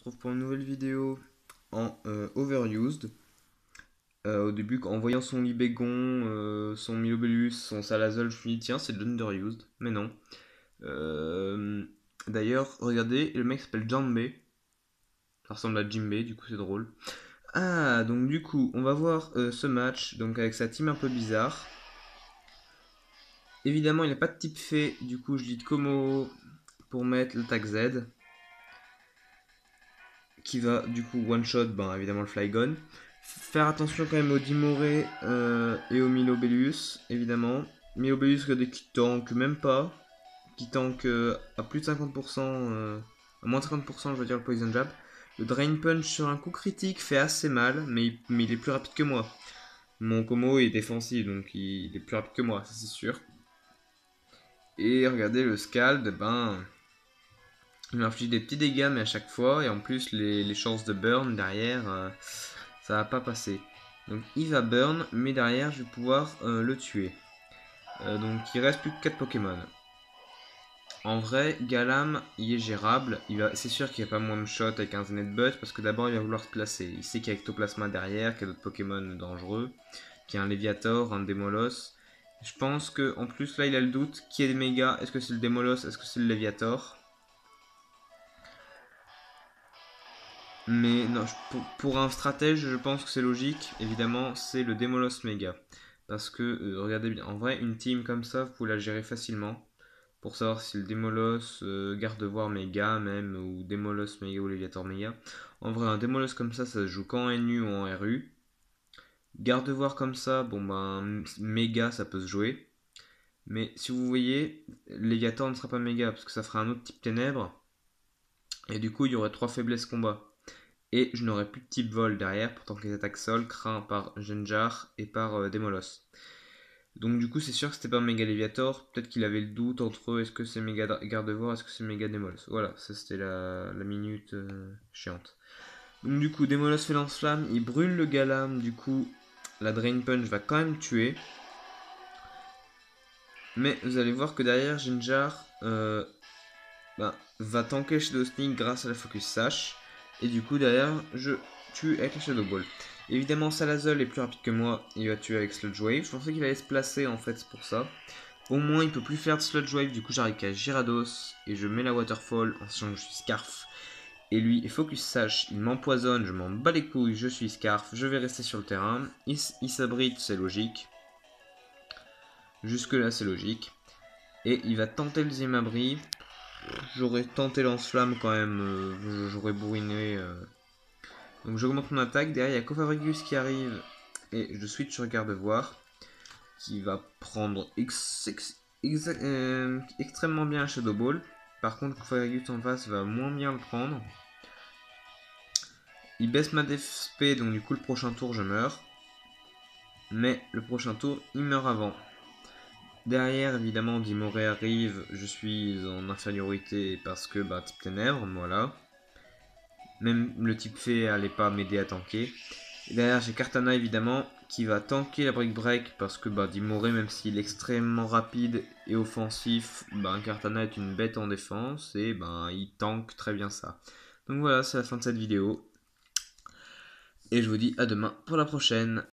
retrouve pour une nouvelle vidéo en Overused. Au début, en voyant son Libégon, son Milobellus, son Salazol, je me suis dit tiens, c'est de l'Underused. Mais non. Euh, D'ailleurs, regardez, le mec s'appelle Jambé. Ça ressemble à Jimbei, du coup c'est drôle. Ah, donc du coup, on va voir ce match donc avec sa team un peu bizarre. Évidemment, il n'a pas de type fée, du coup je lis de Como pour mettre le tag Z. Qui va du coup one shot, ben, évidemment le Flygon. Faire attention quand même au Dimoré et au Milobellus, évidemment. Milobellus qui tank même pas, qui tank à plus de 50%, à moins de 50%, je veux dire le Poison Jab. Le Drain Punch sur un coup critique fait assez mal, mais il est plus rapide que moi. Mon Como est défensif, donc il est plus rapide que moi, ça c'est sûr. Et regardez le Scald, ben, il m'inflige des petits dégâts, mais à chaque fois, et en plus les chances de burn derrière, ça va pas passer. Donc il va burn, mais derrière je vais pouvoir le tuer. Donc il reste plus que 4 Pokémon. En vrai, Galam, il est gérable. C'est sûr qu'il va pas one shot avec un Zenith Butt, parce que d'abord il va vouloir se placer. Il sait qu'il y a Ectoplasma derrière, qu'il y a d'autres Pokémon dangereux, qu'il y a un Léviator, un Démolos. Je pense que en plus là il a le doute, qui est le méga, est-ce que c'est le Démolos, est-ce que c'est le Léviator? Mais non, pour un stratège, je pense que c'est logique. Évidemment, c'est le Demolos Mega. Parce que, regardez bien, en vrai, une team comme ça, vous pouvez la gérer facilement. Pour savoir si le Demolos, Gardevoir Mega même, ou Demolos Mega ou Léviator Mega. En vrai, un Demolos comme ça se joue qu'en NU ou en RU. Gardevoir comme ça, bon ben, Mega, ça peut se jouer. Mais si vous voyez, Léviator ne sera pas Méga, parce que ça fera un autre type ténèbres. Et du coup, il y aurait 3 faiblesses combat. Et je n'aurai plus de type vol derrière, pourtant que les attaques sol craint par Genjar et par Demolos. Donc du coup c'est sûr que c'était pas Mega Léviator, peut-être qu'il avait le doute entre eux, est-ce que c'est Mega Gardevoir, est-ce que c'est Mega Demolos. Voilà, ça c'était la minute chiante. Donc du coup Demolos fait lance-flamme, il brûle le Galam, du coup la Drain Punch va quand même tuer. Mais vous allez voir que derrière Genjar va tanker Shadow Sneak grâce à la Focus Sash. Et du coup, derrière, je tue avec la Shadow Ball. Évidemment, Salazol est plus rapide que moi, il va tuer avec Sludge Wave. Je pensais qu'il allait se placer en fait, c'est pour ça. Au moins, il peut plus faire de Sludge Wave, du coup, j'arrive qu'à Gyarados et je mets la Waterfall en sachant que je suis Scarf. Et lui, il Focus Sash, il m'empoisonne, je m'en bats les couilles, je suis Scarf, je vais rester sur le terrain. Il s'abrite, c'est logique. Jusque-là, c'est logique. Et il va tenter le deuxième abri. J'aurais tenté lance-flamme quand même, j'aurais bourriné. Donc j'augmente mon attaque, derrière il y a Cofabrigus qui arrive et je switch sur Gardevoir qui va prendre extrêmement bien un Shadow Ball. Par contre Cofabrigus en face va moins bien le prendre. Il baisse ma DFP donc du coup le prochain tour je meurs. Mais le prochain tour il meurt avant. Derrière évidemment Dimoré arrive, je suis en infériorité parce que type ténèbres, voilà. Même le type fée allait pas m'aider à tanker. Et derrière j'ai Kartana évidemment qui va tanker la Brick Break parce que Dimoré même s'il est extrêmement rapide et offensif, Kartana est une bête en défense et il tank très bien ça. Donc voilà, c'est la fin de cette vidéo. Et je vous dis à demain pour la prochaine.